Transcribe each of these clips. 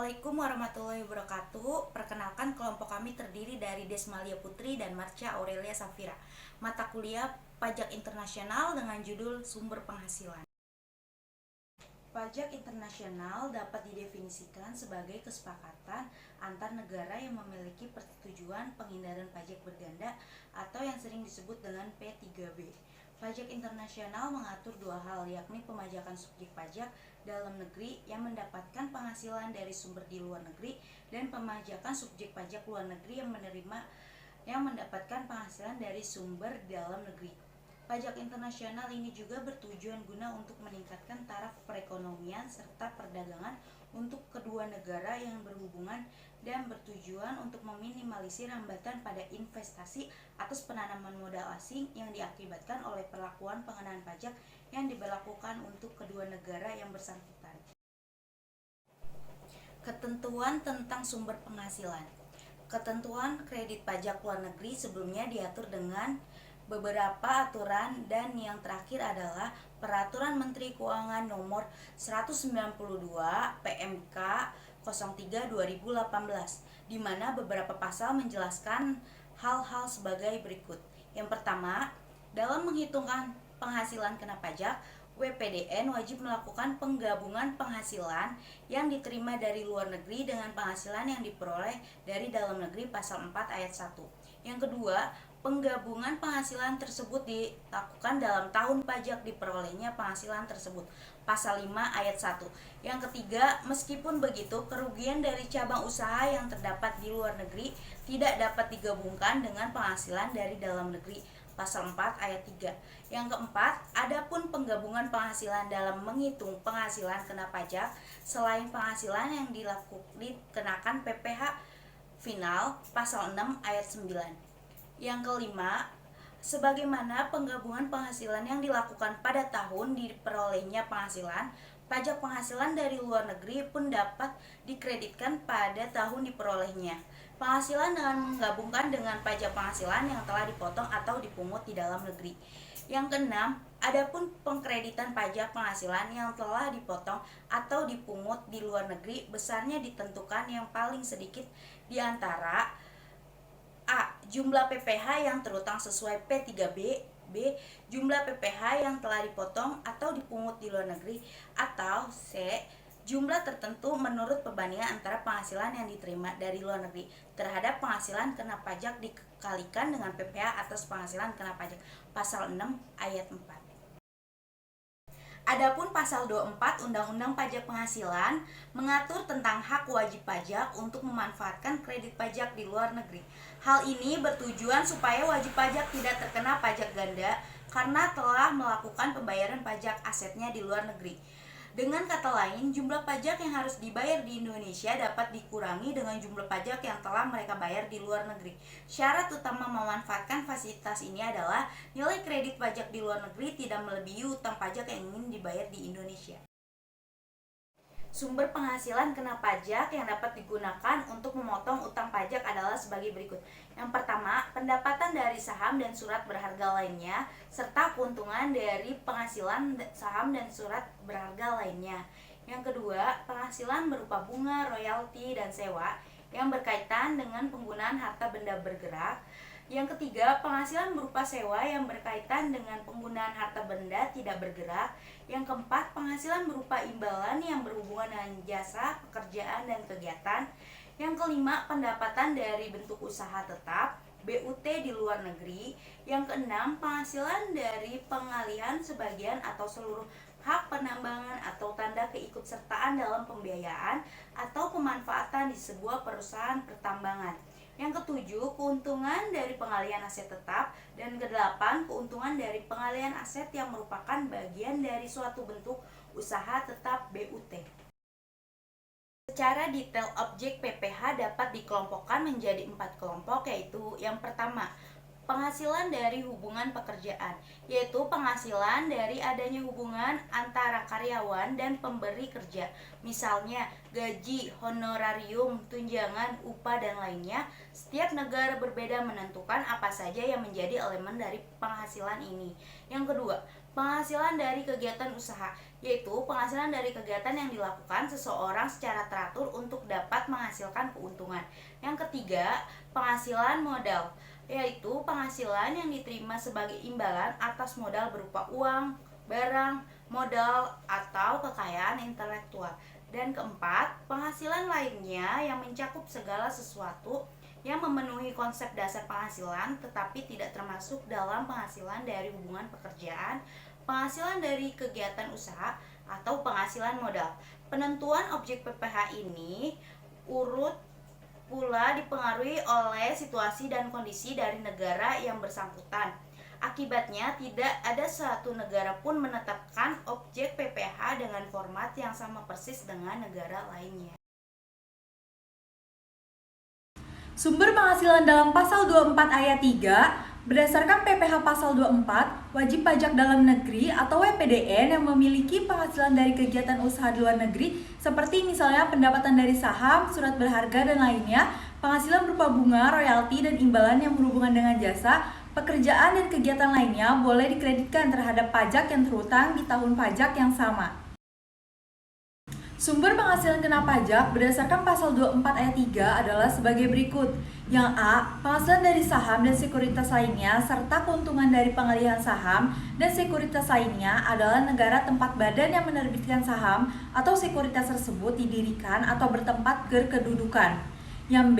Assalamualaikum warahmatullahi wabarakatuh. Perkenalkan, kelompok kami terdiri dari Desmalia Putri dan Marcia Aurelia Safira. Mata kuliah Pajak Internasional dengan judul Sumber Penghasilan. Pajak internasional dapat didefinisikan sebagai kesepakatan antar negara yang memiliki persetujuan penghindaran pajak berganda atau yang sering disebut dengan P3B. Pajak internasional mengatur dua hal, yakni pemajakan subjek pajak dalam negeri yang mendapatkan penghasilan dari sumber di luar negeri dan pemajakan subjek pajak luar negeri yang mendapatkan penghasilan dari sumber dalam negeri. Pajak internasional ini juga bertujuan guna untuk meningkatkan taraf perekonomian serta perdagangan untuk kedua negara yang berhubungan dan bertujuan untuk meminimalisir hambatan pada investasi atas penanaman modal asing yang diakibatkan oleh perlakuan pengenaan pajak yang diberlakukan untuk kedua negara yang bersangkutan. Ketentuan tentang sumber penghasilan. Ketentuan kredit pajak luar negeri sebelumnya diatur dengan beberapa aturan, dan yang terakhir adalah Peraturan Menteri Keuangan Nomor 192 PMK 03 2018, di mana beberapa pasal menjelaskan hal-hal sebagai berikut. Yang pertama, dalam menghitungkan penghasilan kena pajak, WPDN wajib melakukan penggabungan penghasilan yang diterima dari luar negeri dengan penghasilan yang diperoleh dari dalam negeri pasal 4 ayat 1. Yang kedua, penggabungan penghasilan tersebut dilakukan dalam tahun pajak diperolehnya penghasilan tersebut pasal 5 ayat 1. Yang ketiga, meskipun begitu, kerugian dari cabang usaha yang terdapat di luar negeri tidak dapat digabungkan dengan penghasilan dari dalam negeri pasal 4 ayat 3. Yang keempat, adapun penggabungan penghasilan dalam menghitung penghasilan kena pajak selain penghasilan yang dikenakan PPh final pasal 6 ayat 9. Yang kelima, sebagaimana penggabungan penghasilan yang dilakukan pada tahun diperolehnya penghasilan, pajak penghasilan dari luar negeri pun dapat dikreditkan pada tahun diperolehnya penghasilan dengan menggabungkan dengan pajak penghasilan yang telah dipotong atau dipungut di dalam negeri. Yang keenam, adapun pengkreditan pajak penghasilan yang telah dipotong atau dipungut di luar negeri, besarnya ditentukan yang paling sedikit di antara A. Jumlah PPh yang terutang sesuai P3B. B. Jumlah PPh yang telah dipotong atau dipungut di luar negeri. Atau C. Jumlah tertentu menurut perbandingan antara penghasilan yang diterima dari luar negeri terhadap penghasilan kena pajak dikalikan dengan PPh atas penghasilan kena pajak pasal 6 ayat 4. Adapun pasal 24 Undang-Undang Pajak Penghasilan mengatur tentang hak wajib pajak untuk memanfaatkan kredit pajak di luar negeri. Hal ini bertujuan supaya wajib pajak tidak terkena pajak ganda karena telah melakukan pembayaran pajak asetnya di luar negeri. Dengan kata lain, jumlah pajak yang harus dibayar di Indonesia dapat dikurangi dengan jumlah pajak yang telah mereka bayar di luar negeri. Syarat utama memanfaatkan fasilitas ini adalah nilai kredit pajak di luar negeri tidak melebihi utang pajak yang ingin dibayar di Indonesia. Sumber penghasilan kena pajak yang dapat digunakan untuk memotong utang pajak adalah sebagai berikut. Yang pertama, pendapatan dari saham dan surat berharga lainnya, serta keuntungan dari penghasilan saham dan surat berharga lainnya. Yang kedua, penghasilan berupa bunga, royalti, dan sewa yang berkaitan dengan penggunaan harta benda bergerak. Yang ketiga, penghasilan berupa sewa yang berkaitan dengan penggunaan harta benda tidak bergerak. Yang keempat, penghasilan berupa imbalan yang berhubungan dengan jasa, pekerjaan, dan kegiatan. Yang kelima, pendapatan dari bentuk usaha tetap, BUT di luar negeri. Yang keenam, penghasilan dari pengalihan sebagian atau seluruh hak penambangan atau tanda keikutsertaan dalam pembiayaan atau pemanfaatan di sebuah perusahaan pertambangan. Yang ketujuh, keuntungan dari pengalihan aset tetap. Dan kedelapan, keuntungan dari pengalihan aset yang merupakan bagian dari suatu bentuk usaha tetap BUT. Secara detail, objek PPh dapat dikelompokkan menjadi 4 kelompok, yaitu yang pertama, penghasilan dari hubungan pekerjaan, yaitu penghasilan dari adanya hubungan antara karyawan dan pemberi kerja, misalnya gaji, honorarium, tunjangan, upah, dan lainnya. Setiap negara berbeda menentukan apa saja yang menjadi elemen dari penghasilan ini. Yang kedua, penghasilan dari kegiatan usaha, yaitu penghasilan dari kegiatan yang dilakukan seseorang secara teratur untuk dapat menghasilkan keuntungan. Yang ketiga, penghasilan modal, yaitu penghasilan yang diterima sebagai imbalan atas modal berupa uang, barang, modal, atau kekayaan intelektual. Dan keempat, penghasilan lainnya yang mencakup segala sesuatu yang memenuhi konsep dasar penghasilan tetapi tidak termasuk dalam penghasilan dari hubungan pekerjaan, penghasilan dari kegiatan usaha, atau penghasilan modal. Penentuan objek PPh ini urut pula dipengaruhi oleh situasi dan kondisi dari negara yang bersangkutan. Akibatnya, tidak ada satu negara pun menetapkan objek PPh dengan format yang sama persis dengan negara lainnya. Sumber penghasilan dalam Pasal 24 Ayat 3, berdasarkan PPh Pasal 24, wajib pajak dalam negeri atau WPDN yang memiliki penghasilan dari kegiatan usaha di luar negeri, seperti misalnya pendapatan dari saham, surat berharga, dan lainnya, penghasilan berupa bunga, royalti, dan imbalan yang berhubungan dengan jasa, pekerjaan, dan kegiatan lainnya boleh dikreditkan terhadap pajak yang terhutang di tahun pajak yang sama. Sumber penghasilan kena pajak berdasarkan Pasal 24 Ayat 3 adalah sebagai berikut. Yang A, penghasilan dari saham dan sekuritas lainnya serta keuntungan dari pengalihan saham dan sekuritas lainnya adalah negara tempat badan yang menerbitkan saham atau sekuritas tersebut didirikan atau bertempat berkedudukan. Yang B,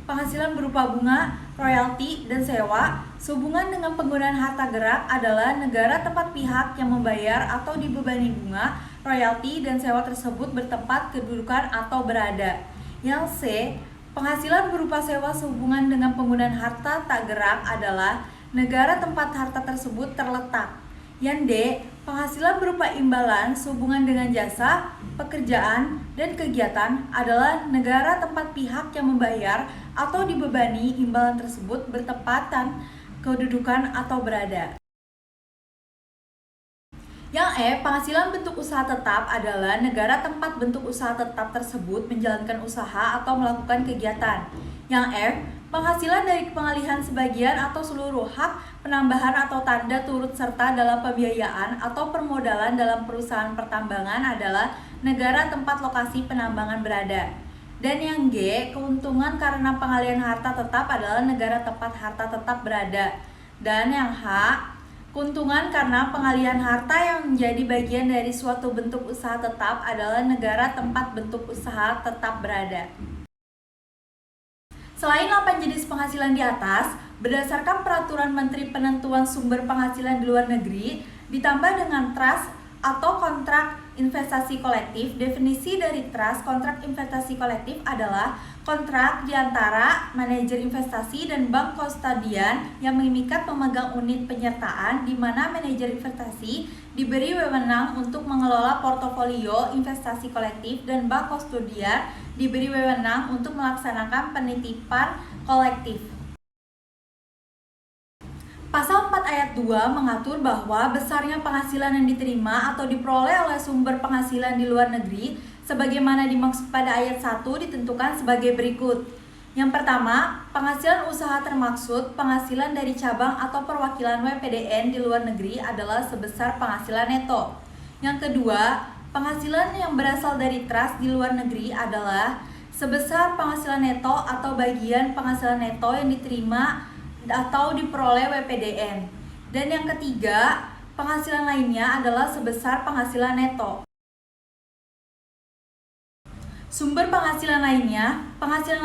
penghasilan berupa bunga, royalti, dan sewa sehubungan dengan penggunaan harta gerak adalah negara tempat pihak yang membayar atau dibebani bunga, royalti, dan sewa tersebut bertempat kedudukan atau berada. Yang C, penghasilan berupa sewa sehubungan dengan penggunaan harta tak gerak adalah negara tempat harta tersebut terletak. Yang D, penghasilan berupa imbalan sehubungan dengan jasa, pekerjaan, dan kegiatan adalah negara tempat pihak yang membayar atau dibebani imbalan tersebut bertempatan kedudukan atau berada. Yang E, penghasilan bentuk usaha tetap adalah negara tempat bentuk usaha tetap tersebut menjalankan usaha atau melakukan kegiatan. Yang F, penghasilan dari pengalihan sebagian atau seluruh hak, penambahan atau tanda turut serta dalam pembiayaan atau permodalan dalam perusahaan pertambangan adalah negara tempat lokasi penambangan berada. Dan yang G, keuntungan karena pengalihan harta tetap adalah negara tempat harta tetap berada. Dan yang H, keuntungan karena pengalihan harta yang menjadi bagian dari suatu bentuk usaha tetap adalah negara tempat bentuk usaha tetap berada. Selain 8 jenis penghasilan di atas, berdasarkan Peraturan Menteri Penentuan Sumber Penghasilan di Luar Negeri, ditambah dengan trust atau kontrak investasi kolektif. Definisi dari trust kontrak investasi kolektif adalah kontrak di antara manajer investasi dan bank kustodian yang mengikat pemegang unit penyertaan, di mana manajer investasi diberi wewenang untuk mengelola portofolio investasi kolektif dan bank kustodian diberi wewenang untuk melaksanakan penitipan kolektif. Pasal 4 ayat 2 mengatur bahwa besarnya penghasilan yang diterima atau diperoleh oleh sumber penghasilan di luar negeri sebagaimana dimaksud pada ayat 1 ditentukan sebagai berikut. Yang pertama, penghasilan usaha termaksud penghasilan dari cabang atau perwakilan WPDN di luar negeri adalah sebesar penghasilan neto. Yang kedua, penghasilan yang berasal dari trust di luar negeri adalah sebesar penghasilan neto atau bagian penghasilan neto yang diterima atau diperoleh WPDN. Dan yang ketiga, penghasilan lainnya adalah sebesar penghasilan neto. Sumber penghasilan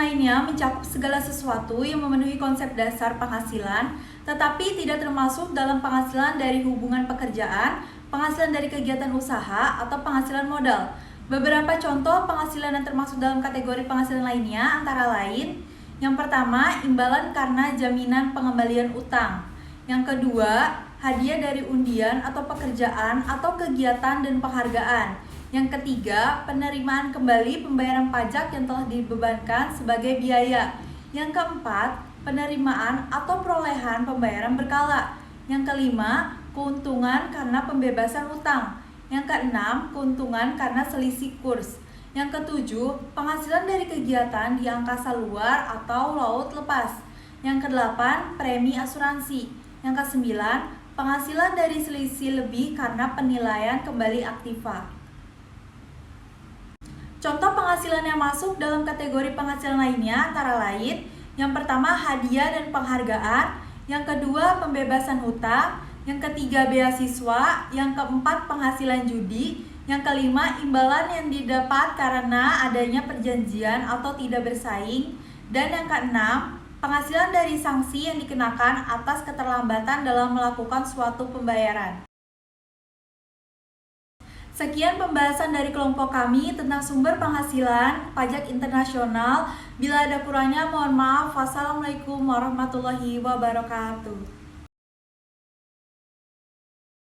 lainnya mencakup segala sesuatu yang memenuhi konsep dasar penghasilan, tetapi tidak termasuk dalam penghasilan dari hubungan pekerjaan, penghasilan dari kegiatan usaha, atau penghasilan modal. Beberapa contoh penghasilan yang termasuk dalam kategori penghasilan lainnya antara lain: yang pertama, imbalan karena jaminan pengembalian utang. Yang kedua, hadiah dari undian atau pekerjaan atau kegiatan dan penghargaan. Yang ketiga, penerimaan kembali pembayaran pajak yang telah dibebankan sebagai biaya. Yang keempat, penerimaan atau perolehan pembayaran berkala. Yang kelima, keuntungan karena pembebasan utang. Yang keenam, keuntungan karena selisih kurs. Yang ketujuh, penghasilan dari kegiatan di angkasa luar atau laut lepas. Yang kedelapan, premi asuransi. Yang kesembilan, penghasilan dari selisih lebih karena penilaian kembali aktiva. Contoh penghasilan yang masuk dalam kategori penghasilan lainnya antara lain: yang pertama hadiah dan penghargaan, yang kedua pembebasan hutang, yang ketiga beasiswa, yang keempat penghasilan judi, yang kelima imbalan yang didapat karena adanya perjanjian atau tidak bersaing, dan yang keenam penghasilan dari sanksi yang dikenakan atas keterlambatan dalam melakukan suatu pembayaran. Sekian pembahasan dari kelompok kami tentang sumber penghasilan pajak internasional. Bila ada kurangnya mohon maaf. Wassalamualaikum warahmatullahi wabarakatuh.